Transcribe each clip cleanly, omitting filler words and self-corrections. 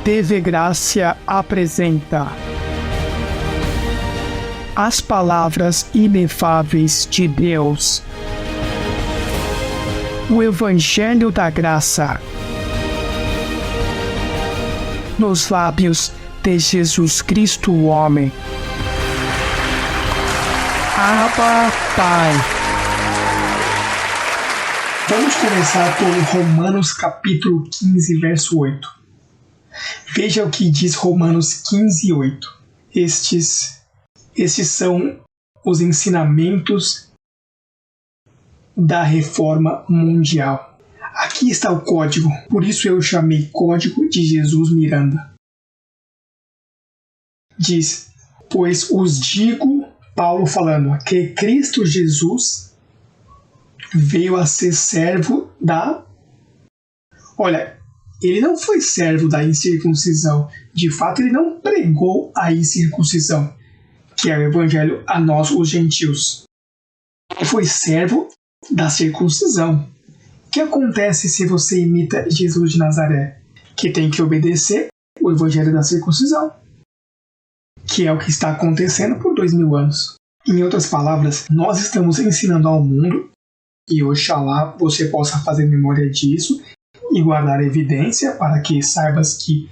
TV Grácia apresenta as palavras inefáveis de Deus. O Evangelho da Graça nos lábios de Jesus Cristo, o homem. Abba, Pai. Vamos começar por Romanos capítulo 15, verso 8. Veja o que diz Romanos 15, 8. Estes são os ensinamentos da reforma mundial. Aqui está o código, por isso eu chamei Código de Jesus Miranda. Diz, pois os digo, Paulo falando, que Cristo Jesus veio a ser servo da... Olha, ele não foi servo da incircuncisão. De fato, ele não pregou a incircuncisão, que é o evangelho a nós, os gentios. Ele foi servo da circuncisão. O que acontece se você imita Jesus de Nazaré? Que tem que obedecer o evangelho da circuncisão, que é o que está acontecendo por 2000 anos. Em outras palavras, nós estamos ensinando ao mundo, e oxalá você possa fazer memória disso e guardar evidência para que saibas que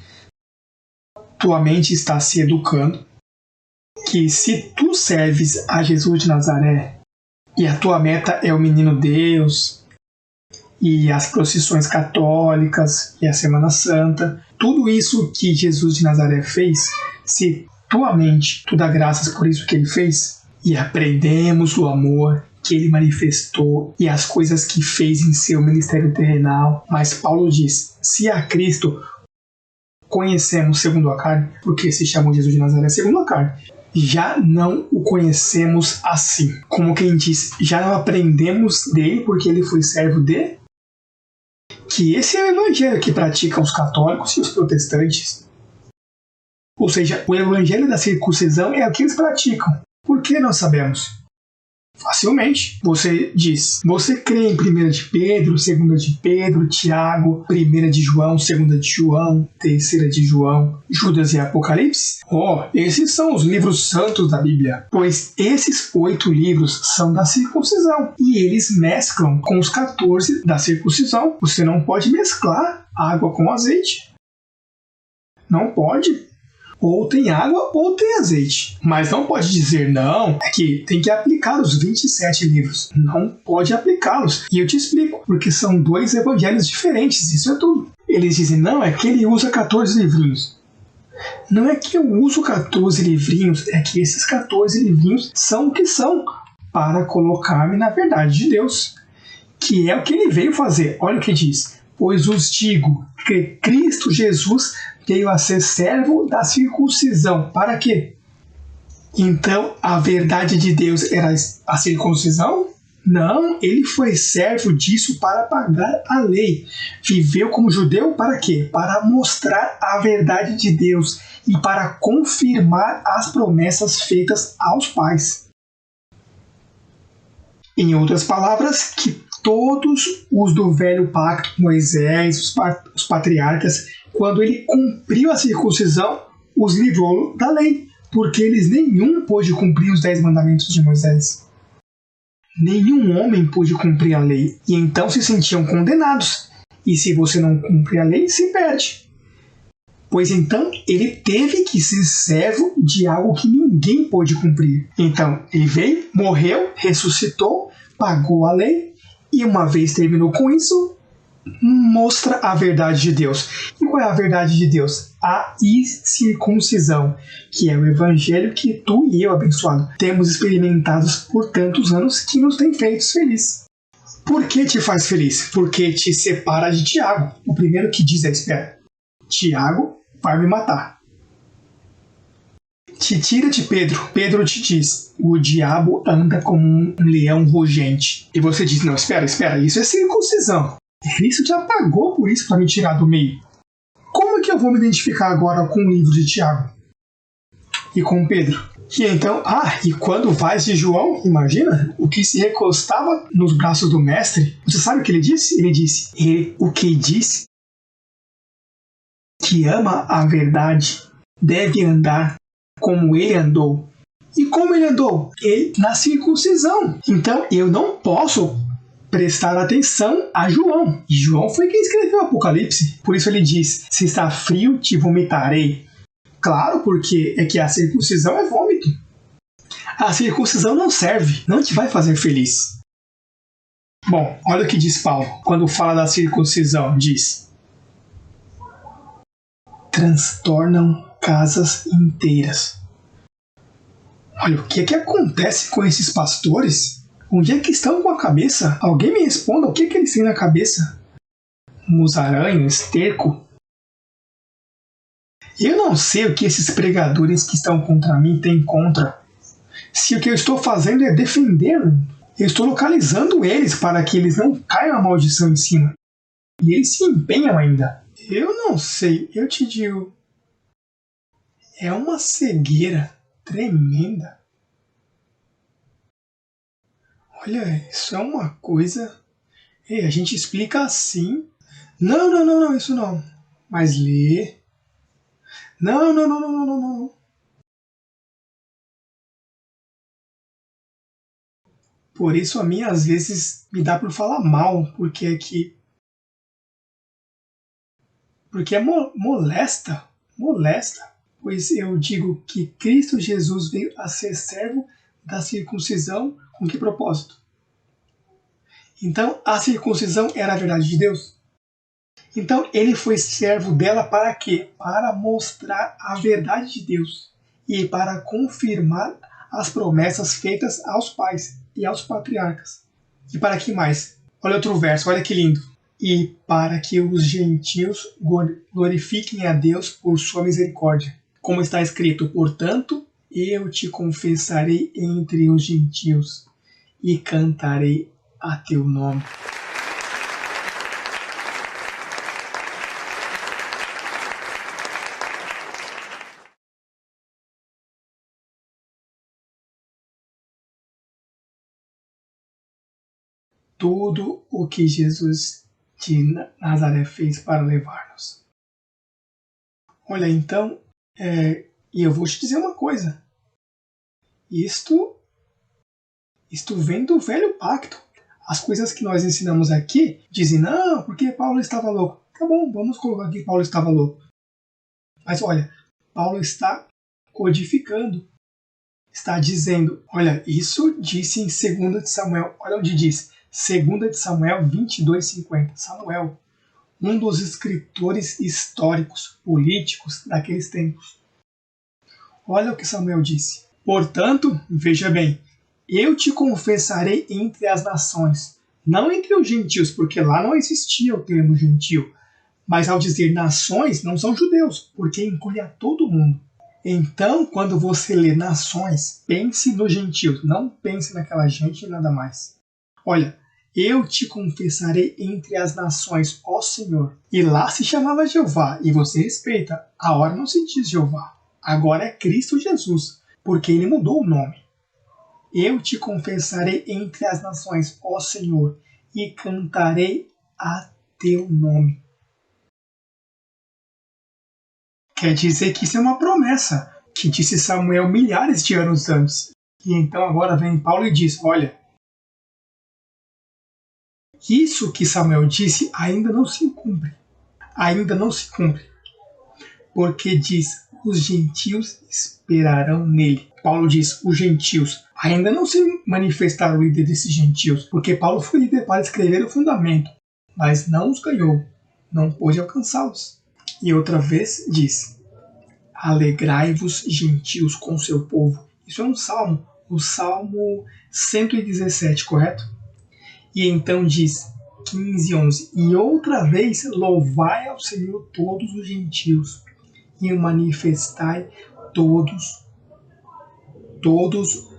tua mente está se educando, que se tu serves a Jesus de Nazaré e a tua meta é o Menino Deus e as procissões católicas e a Semana Santa, tudo isso que Jesus de Nazaré fez, se tua mente, tu dá graças por isso que ele fez, e aprendemos o amor que ele manifestou e as coisas que fez em seu ministério terrenal. Mas Paulo diz, se a Cristo conhecemos segundo a carne, porque se chamou Jesus de Nazaré segundo a carne, já não o conhecemos assim. Como quem diz, já não aprendemos dele porque ele foi servo de... Que esse é o evangelho que praticam os católicos e os protestantes. Ou seja, o evangelho da circuncisão é o que eles praticam. Por que nós sabemos? Facilmente. Você diz, você crê em 1 de Pedro, 2 de Pedro, Tiago, 1 de João, 2 de João, 3 de João, Judas e Apocalipse? Esses são os livros santos da Bíblia, pois esses 8 livros são da circuncisão e eles mesclam com os 14 da circuncisão. Você não pode mesclar água com azeite. Não pode. Ou tem água ou tem azeite. Mas não pode dizer não, é que tem que aplicar os 27 livros. Não pode aplicá-los. E eu te explico, porque são 2 evangelhos diferentes, isso é tudo. Eles dizem, não, é que ele usa 14 livrinhos. Não é que eu uso 14 livrinhos, é que esses 14 livrinhos são o que são, para colocar-me na verdade de Deus. Que é o que ele veio fazer. Olha o que diz. Pois os digo que Cristo Jesus veio a ser servo da circuncisão. Para quê? Então, a verdade de Deus era a circuncisão? Não, ele foi servo disso para pagar a lei. Viveu como judeu para quê? Para mostrar a verdade de Deus e para confirmar as promessas feitas aos pais. Em outras palavras, que todos os do velho pacto, Moisés, os patriarcas, quando ele cumpriu a circuncisão, os livrou da lei, porque eles nenhum pôde cumprir os 10 mandamentos de Moisés. Nenhum homem pôde cumprir a lei, e então se sentiam condenados. E se você não cumpre a lei, se perde. Pois então ele teve que ser servo de algo que ninguém pôde cumprir. Então ele veio, morreu, ressuscitou, pagou a lei, e uma vez terminou com isso, mostra a verdade de Deus. E qual é a verdade de Deus? A incircuncisão, que é o evangelho que tu e eu, abençoado, temos experimentados por tantos anos que nos tem feito felizes. Por que te faz feliz? Porque te separa de Tiago. O primeiro que diz é, espera, Tiago vai me matar. Te tira de Pedro. Pedro te diz, o diabo anda como um leão rugente. E você diz, não, espera, isso é circuncisão. Cristo já pagou por isso para me tirar do meio. Como é que eu vou me identificar agora com o livro de Tiago? E com Pedro? E então, e quando vais de João, imagina, o que se recostava nos braços do mestre, você sabe o que ele disse? Ele disse, o que disse que ama a verdade deve andar como ele andou. E como ele andou? Na circuncisão. Então eu não posso prestar atenção a João. E João foi quem escreveu o Apocalipse. Por isso ele diz: se está frio, te vomitarei. Claro, porque é que a circuncisão é vômito. A circuncisão não serve, não te vai fazer feliz. Bom, olha o que diz Paulo quando fala da circuncisão. Diz: transtornam casas inteiras. Olha, o que é que acontece com esses pastores? Onde é que estão com a cabeça? Alguém me responda, o que é que eles têm na cabeça? Musaraña, esterco? Eu não sei o que esses pregadores que estão contra mim têm contra. Se o que eu estou fazendo é defendê-lo, eu estou localizando eles para que eles não caiam a maldição em cima. E eles se empenham ainda. Eu não sei, eu te digo. É uma cegueira tremenda. Olha, isso é uma coisa. Ei, a gente explica assim. Não, isso não. Mas lê. Não. Por isso a mim às vezes me dá por falar mal, porque é que. Porque é molesta. Pois eu digo que Cristo Jesus veio a ser servo da circuncisão com que propósito? Então a circuncisão era a verdade de Deus. Então ele foi servo dela para quê? Para mostrar a verdade de Deus e para confirmar as promessas feitas aos pais e aos patriarcas. E para que mais? Olha outro verso, olha que lindo. E para que os gentios glorifiquem a Deus por sua misericórdia. Como está escrito, portanto, eu te confessarei entre os gentios e cantarei a teu nome. Tudo o que Jesus de Nazaré fez para levar-nos. Olha, então, e eu vou te dizer uma coisa. Isto vem do velho pacto. As coisas que nós ensinamos aqui dizem, não, porque Paulo estava louco. Tá bom, vamos colocar que Paulo estava louco. Mas olha, Paulo está codificando. Está dizendo, olha, isso disse em 2 de Samuel. Olha onde diz, 2 de Samuel 22:50. Samuel, um dos escritores históricos, políticos daqueles tempos. Olha o que Samuel disse. Portanto, veja bem, eu te confessarei entre as nações, não entre os gentios, porque lá não existia o termo gentio. Mas ao dizer nações, não são judeus, porque inclui a todo mundo. Então, quando você lê nações, pense nos gentios, não pense naquela gente e nada mais. Olha, eu te confessarei entre as nações, ó Senhor. E lá se chamava Jeová, e você respeita. A hora não se diz Jeová, agora é Cristo Jesus, porque ele mudou o nome. Eu te confessarei entre as nações, ó Senhor, e cantarei a teu nome. Quer dizer que isso é uma promessa que disse Samuel milhares de anos antes. E então agora vem Paulo e diz, olha, isso que Samuel disse ainda não se cumpre. Ainda não se cumpre. Porque diz, os gentios esperarão nele. Paulo diz, os gentios. Ainda não se manifestaram o líder desses gentios, porque Paulo foi líder para escrever o fundamento, mas não os ganhou, não pôde alcançá-los. E outra vez diz, alegrai-vos, gentios, com seu povo. Isso é um salmo, o Salmo 117, correto? E então diz, 15:11, e outra vez louvai ao Senhor todos os gentios, e manifestai todos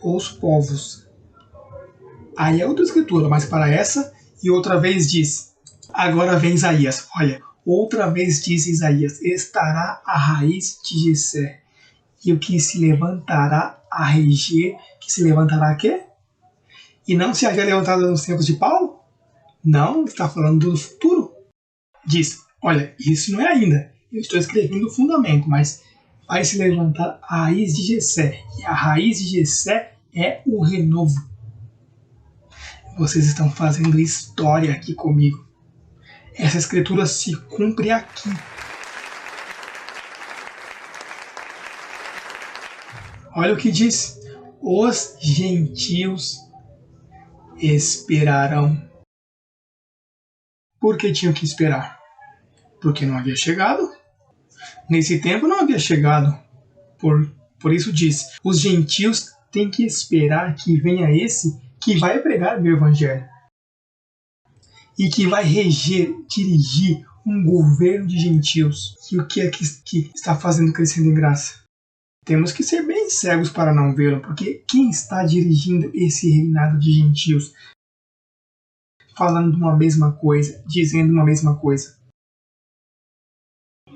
os povos. Aí é outra escritura, mas para essa, e outra vez diz, agora vem Isaías, olha, outra vez diz Isaías, estará a raiz de Jessé, e o que se levantará a reger, que se levantará a quê? E não se havia levantado nos tempos de Paulo? Não, está falando do futuro. Diz, olha, isso não é ainda, Eu estou escrevendo o fundamento, mas vai se levantar a raiz de Jessé. E a raiz de Jessé é o renovo. Vocês estão fazendo história aqui comigo. Essa escritura se cumpre aqui. Olha o que diz: os gentios esperarão. Por que tinham que esperar? Porque não havia chegado. Nesse tempo não havia chegado. Por isso diz: os gentios têm que esperar que venha esse que vai pregar meu evangelho. E que vai dirigir um governo de gentios. E o que é que está fazendo crescendo em graça? Temos que ser bem cegos para não vê-lo, porque quem está dirigindo esse reinado de gentios? Falando uma mesma coisa, dizendo uma mesma coisa.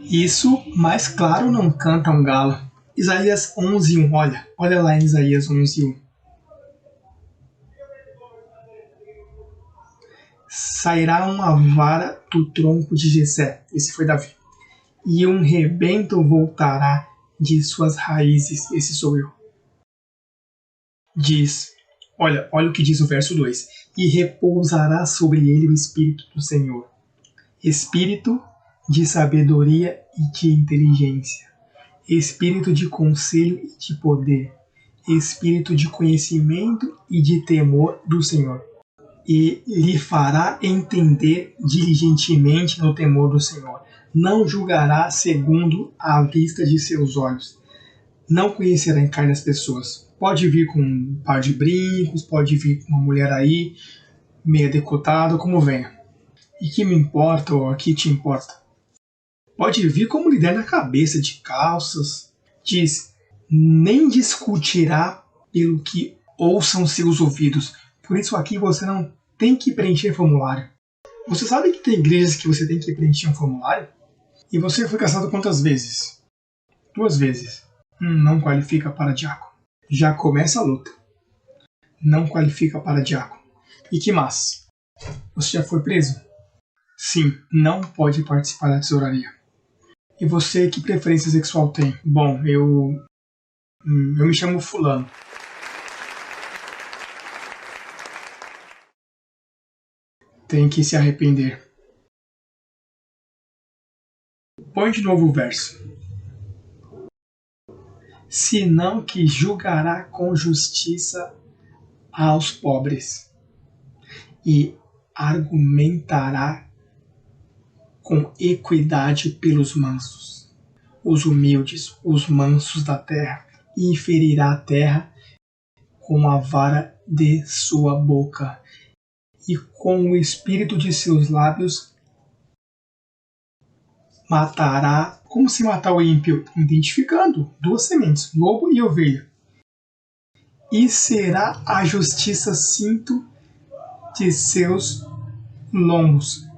Isso, mais claro, não canta um galo. Isaías 11:1, olha lá em Isaías 11:1. Sairá uma vara do tronco de Jessé, esse foi Davi, e um rebento voltará de suas raízes, esse sou eu. Diz, olha o que diz o verso 2: e repousará sobre ele o Espírito do Senhor, Espírito de sabedoria e de inteligência, Espírito de conselho e de poder, Espírito de conhecimento e de temor do Senhor. E lhe fará entender diligentemente no temor do Senhor. Não julgará segundo a vista de seus olhos. Não conhecerá em carne as pessoas. Pode vir com um par de brincos, pode vir com uma mulher aí, meia decotada, como venha. E que me importa, ou que te importa? Pode vir como líder na cabeça, de calças. Diz, nem discutirá pelo que ouçam seus ouvidos. Por isso aqui você não tem que preencher formulário. Você sabe que tem igrejas que você tem que preencher um formulário? E você foi casado quantas vezes? 2 vezes. Não qualifica para diácono. Já começa a luta. Não qualifica para diácono. E que mais? Você já foi preso? Sim, não pode participar da tesouraria. E você, que preferência sexual tem? Bom, eu me chamo fulano. Tem que se arrepender. Põe de novo o verso. Senão que julgará com justiça aos pobres e argumentará com equidade pelos mansos, os humildes, os mansos da terra, e ferirá a terra com a vara de sua boca, e com o espírito de seus lábios matará. Como se matar o ímpio? Identificando 2 sementes, lobo e ovelha. E será a justiça cinto de seus lombos,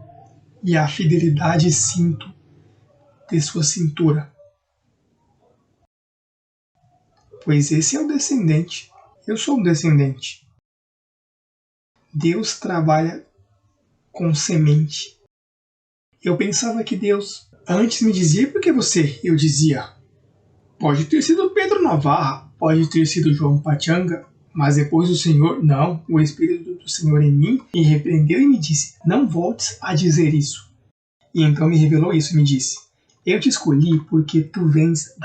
e a fidelidade cinto de sua cintura. Pois esse é o descendente. Eu sou um descendente. Deus trabalha com semente. Eu pensava que Deus antes me dizia, por que você? Eu dizia, pode ter sido Pedro Navarra, pode ter sido João Pachanga, mas depois o Senhor, não, o Espírito do Senhor em mim, me repreendeu e me disse, não voltes a dizer isso. E então me revelou isso e me disse, eu te escolhi porque tu vens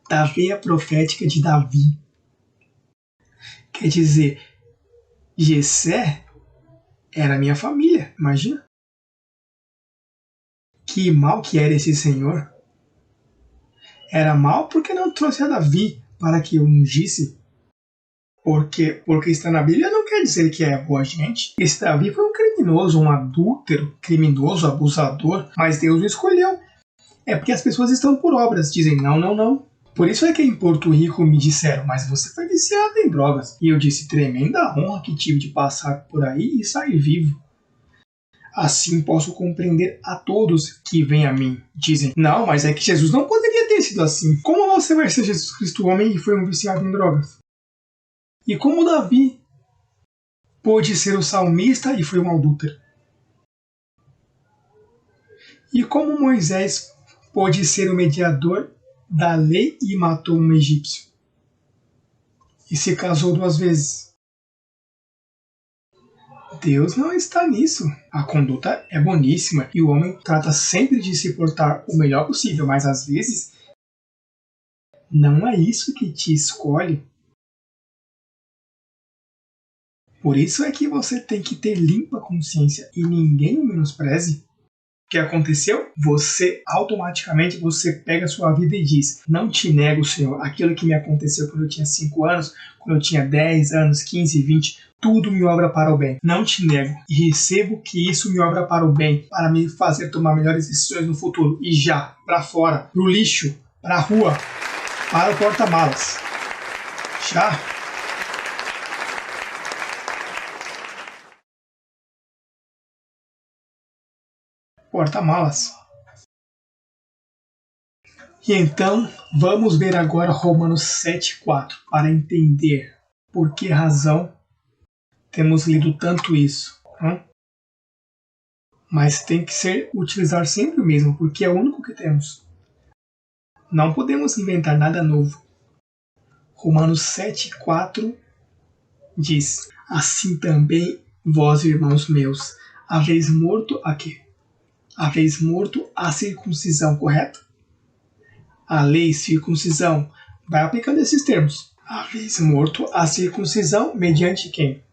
da veia profética de Davi. Quer dizer, Jessé era minha família, imagina. Que mal que era esse Senhor. Era mal porque não trouxe a Davi para que eu ungisse. Porque está na Bíblia não quer dizer que é boa gente. Esse Davi foi um criminoso, um adúltero, criminoso, abusador, mas Deus o escolheu. É porque as pessoas estão por obras, dizem não. Por isso é que em Porto Rico me disseram, mas você foi viciado em drogas. E eu disse, tremenda honra que tive de passar por aí e sair vivo. Assim posso compreender a todos que vêm a mim. Dizem, não, mas é que Jesus não poderia ter sido assim. Como você vai ser Jesus Cristo homem e foi um viciado em drogas? E como Davi pôde ser o salmista e foi um adúltero? E como Moisés pôde ser o mediador da lei e matou um egípcio. E se casou 2 vezes. Deus não está nisso. A conduta é boníssima e o homem trata sempre de se portar o melhor possível, mas às vezes não é isso que te escolhe. Por isso é que você tem que ter limpa consciência e ninguém o menospreze. O que aconteceu? Você automaticamente pega a sua vida e diz: não te nego, Senhor, aquilo que me aconteceu quando eu tinha 5 anos, quando eu tinha 10 anos, 15, 20, tudo me obra para o bem. Não te nego e recebo que isso me obra para o bem, para me fazer tomar melhores decisões no futuro. E já, para fora, pro lixo, para a rua, para o porta-malas. Já. Porta-malas. E então, vamos ver agora Romanos 7,4 para entender por que razão temos lido tanto isso. Mas tem que utilizar sempre o mesmo, porque é o único que temos. Não podemos inventar nada novo. Romanos 7,4 diz: assim também vós, irmãos meus, haveis morto a quê? Haveis morto a circuncisão, correto? A lei, circuncisão, vai aplicando esses termos. Haveis morto a circuncisão mediante quem?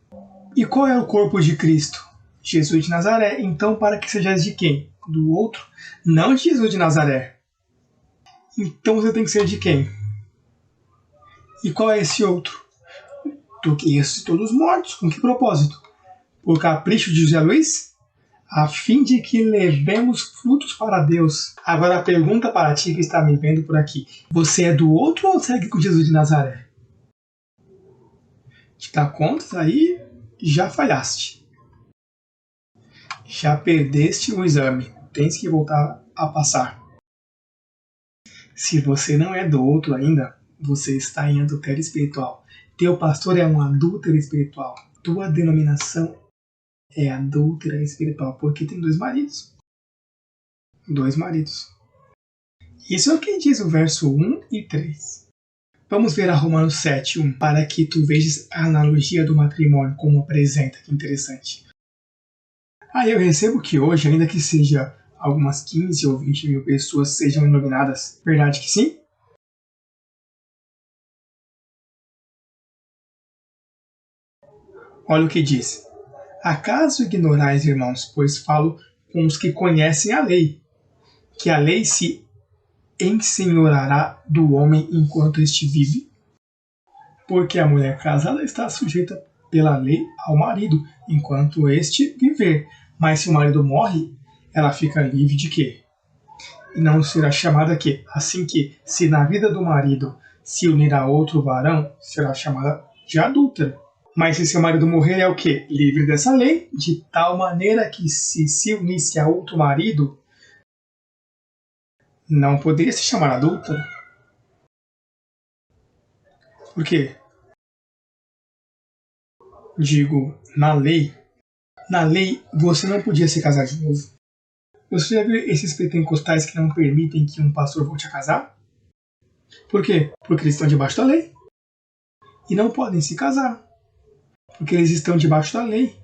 E qual é o corpo de Cristo? Jesus de Nazaré. Então, para que sejais de quem? Do outro? Não de Jesus de Nazaré. Então você tem que ser de quem? E qual é esse outro? Do que ressuscitou dos mortos. Com que propósito? Por capricho de José Luiz? A fim de que levemos frutos para Deus. Agora a pergunta para ti que está me vendo por aqui: você é do outro ou segue com Jesus de Nazaré? Te dá conta aí? Já falhaste. Já perdeste o exame. Tens que voltar a passar. Se você não é do outro ainda, você está em adultério espiritual. Teu pastor é um adúltero espiritual. Tua denominação é adúltera espiritual, porque tem 2 maridos. 2 maridos. Isso é o que diz o verso 1 e 3. Vamos ver a Romanos 7:1, para que tu vejas a analogia do matrimônio como apresenta. Que interessante. Eu recebo que hoje, ainda que seja algumas 15 ou 20 mil pessoas sejam iluminadas. Verdade que sim? Olha o que diz. Acaso ignorais, irmãos, pois falo com os que conhecem a lei, que a lei se ensenhorará do homem enquanto este vive? Porque a mulher casada está sujeita pela lei ao marido, enquanto este viver. Mas se o marido morre, ela fica livre de quê? E não será chamada quê? Assim que, se na vida do marido se unir a outro varão, será chamada de adúltera. Mas se seu marido morrer, é o quê? Livre dessa lei, de tal maneira que se unisse a outro marido, não poderia se chamar adúltera. Por quê? Digo, na lei, você não podia se casar de novo. Você já viu esses pentecostais que não permitem que um pastor volte a casar? Por quê? Porque eles estão debaixo da lei. E não podem se casar. Porque eles estão debaixo da lei.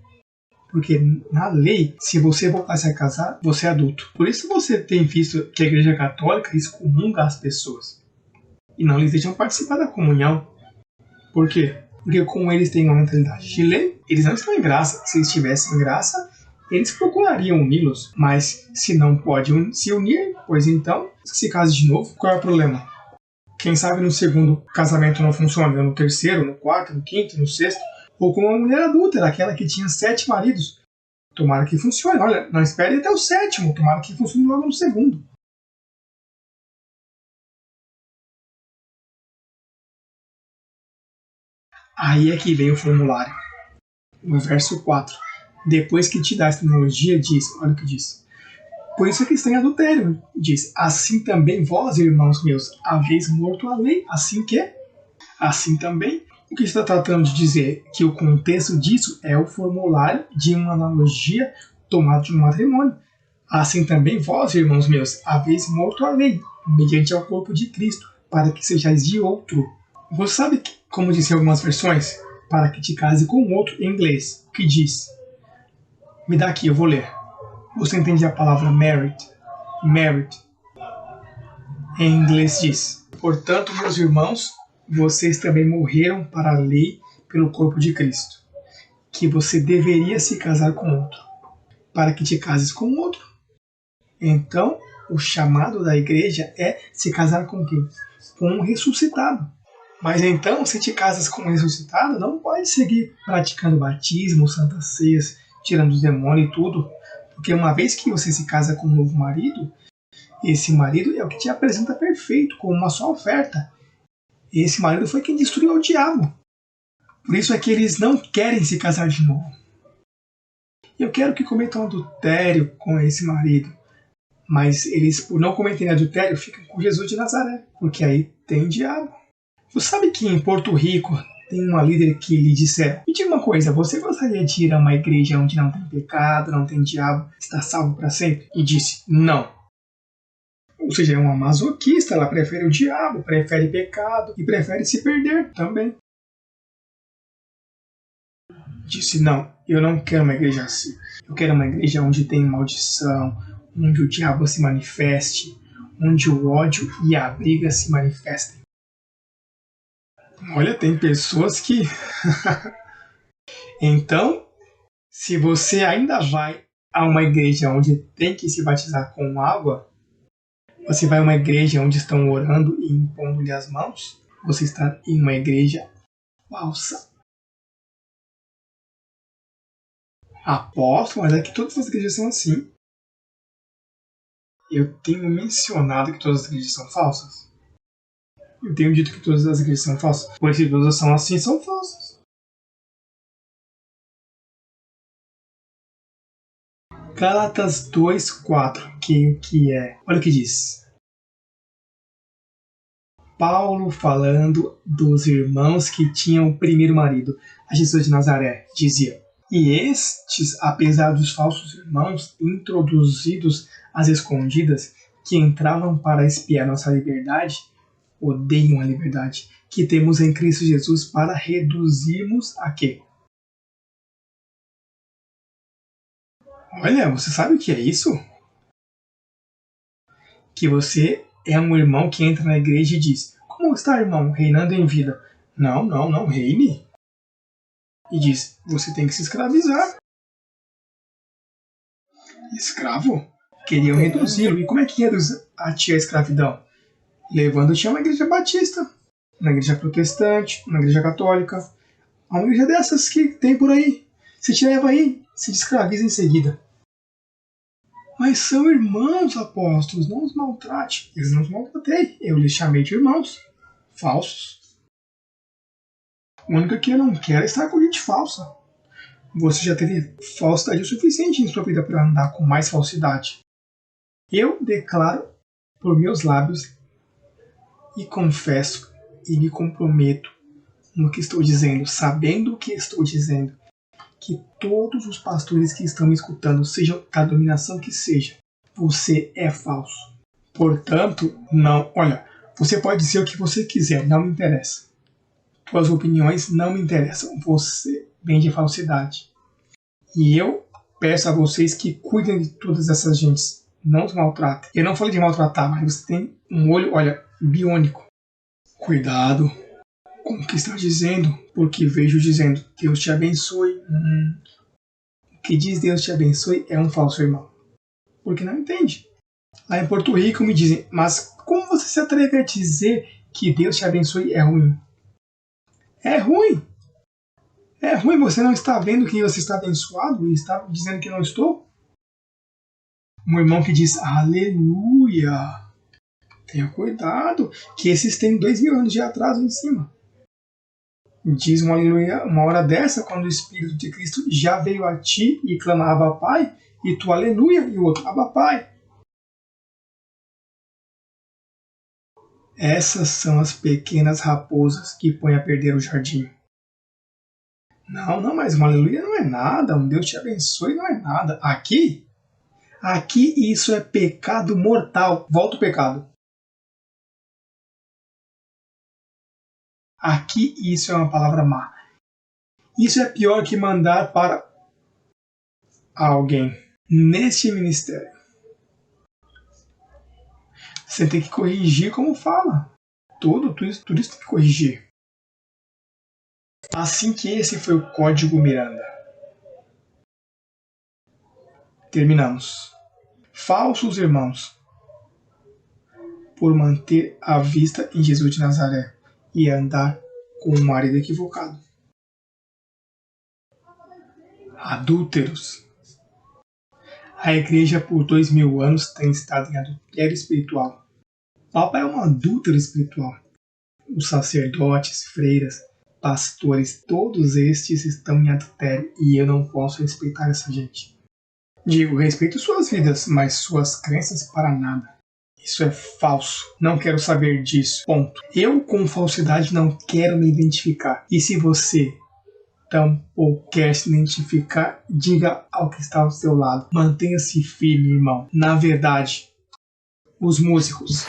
Porque na lei, se você voltasse a casar, você é adulto. Por isso você tem visto que a Igreja Católica excomunga as pessoas. E não lhes deixam participar da comunhão. Por quê? Porque como eles têm uma mentalidade de lei, eles não estão em graça. Se eles estivessem em graça, eles procurariam uni-los. Mas se não pode se unir, pois então, se case de novo. Qual é o problema? Quem sabe no segundo casamento não funciona, no terceiro, no quarto, no quinto, no sexto. Ou com uma mulher adúltera, aquela que tinha 7 maridos. Tomara que funcione. Olha, não espere até o 7º. Tomara que funcione logo no segundo. Aí é que vem o formulário. No verso 4. Depois que te dá essa tecnologia, diz, olha o que diz. Por isso é que está em adultério. Diz, assim também vós, irmãos meus, haveis morto a lei. Assim também. O que está tratando de dizer? Que o contexto disso é o formulário de uma analogia tomada de um matrimônio. Assim também vós, irmãos meus, haveis morto à lei, mediante ao corpo de Cristo, para que sejais de outro. Você sabe que, como diz em algumas versões, para que te case com outro em inglês, que diz, me dá aqui, eu vou ler. Você entende a palavra married? Married. Em inglês diz, portanto, meus irmãos, vocês também morreram para a lei pelo corpo de Cristo, que você deveria se casar com outro, para que te cases com outro. Então, o chamado da igreja é se casar com quem? Com um ressuscitado. Mas então, se te casas com um ressuscitado, não pode seguir praticando batismo, santas ceias, tirando os demônios e tudo. Porque uma vez que você se casa com um novo marido, esse marido é o que te apresenta perfeito, como uma só oferta. Esse marido foi quem destruiu o diabo. Por isso é que eles não querem se casar de novo. Eu quero que cometam adultério com esse marido. Mas eles, por não cometerem adultério, ficam com Jesus de Nazaré. Porque aí tem diabo. Você sabe que em Porto Rico tem uma líder que lhe disseram, me diga uma coisa, você gostaria de ir a uma igreja onde não tem pecado, não tem diabo, está salvo para sempre? E disse, não. Ou seja, é uma masoquista, ela prefere o diabo, prefere pecado e prefere se perder também. Disse, não, eu não quero uma igreja assim. Eu quero uma igreja onde tem maldição, onde o diabo se manifeste, onde o ódio e a briga se manifestem. Olha, tem pessoas que... Então, se você ainda vai a uma igreja onde tem que se batizar com água, você vai a uma igreja onde estão orando e impondo-lhe as mãos, você está em uma igreja falsa. Aposto, mas é que todas as igrejas são assim. Eu tenho mencionado que todas as igrejas são falsas. Eu tenho dito que todas as igrejas são falsas. Pois se todas são assim, são falsas. Gálatas 2:4, que é... Olha o que diz. Paulo falando dos irmãos que tinham o primeiro marido, a Jesus de Nazaré, dizia: e estes, apesar dos falsos irmãos introduzidos às escondidas, que entravam para espiar nossa liberdade, odeiam a liberdade que temos em Cristo Jesus para reduzirmos a quê? Olha, você sabe o que é isso? Que você é um irmão que entra na igreja e diz: como está, irmão, reinando em vida? Não, não, não reine. E diz: você tem que se escravizar. Escravo? Queriam reduzi-lo. E como é que reduz a ti a escravidão? Levando-te a uma igreja batista, uma igreja protestante, uma igreja católica, uma igreja dessas que tem por aí. Se te leva aí, se te escraviza em seguida. Mas são irmãos apóstolos, não os maltrate. Eles não os maltratei, eu lhes chamei de irmãos. Falsos. O único que eu não quero é estar com gente falsa. Você já teve falsidade o suficiente em sua vida para andar com mais falsidade. Eu declaro por meus lábios e confesso e me comprometo no que estou dizendo, sabendo o que estou dizendo, que todos os pastores que estão me escutando, seja da dominação que seja, você é falso. Portanto, não, olha, você pode dizer o que você quiser, não me interessa. Tuas opiniões não me interessam, você vende falsidade. E eu peço a vocês que cuidem de todas essas gentes, não os maltratem. Eu não falei de maltratar, mas você tem um olho, olha, biônico. Cuidado com o que está dizendo, porque vejo dizendo, Deus te abençoe. O que diz Deus te abençoe é um falso irmão. Porque não entende. Lá em Porto Rico me dizem, mas como você se atreve a dizer que Deus te abençoe é ruim? É ruim. É ruim, você não está vendo que você está abençoado e está dizendo que não estou? Um irmão que diz, aleluia. Tenha cuidado, que esses têm 2000 anos de atraso em cima. Diz um aleluia uma hora dessa, quando o Espírito de Cristo já veio a ti e clama Abba Pai, e tu aleluia, e o outro Abba Pai. Essas são as pequenas raposas que põem a perder o jardim. Não, mas um aleluia não é nada, um Deus te abençoe não é nada. Aqui Aqui isso é pecado mortal. Volta o pecado. Aqui isso é uma palavra má. Isso é pior que mandar para alguém neste ministério. Você tem que corrigir como fala. Tudo isso tem que corrigir. Assim que esse foi o código Miranda. Terminamos. Falsos irmãos, por manter a vista em Jesus de Nazaré e andar com um marido equivocado. Adúlteros. A igreja por 2000 anos tem estado em adultério espiritual. Papa é um adúltero espiritual. Os sacerdotes, freiras, pastores, todos estes estão em adultério e eu não posso respeitar essa gente. Digo, respeito suas vidas, mas suas crenças para nada. Isso é falso. Não quero saber disso. Ponto. Eu com falsidade não quero me identificar. E se você tampouco quer se identificar, diga ao que está ao seu lado. Mantenha-se firme, irmão. Na verdade, os músicos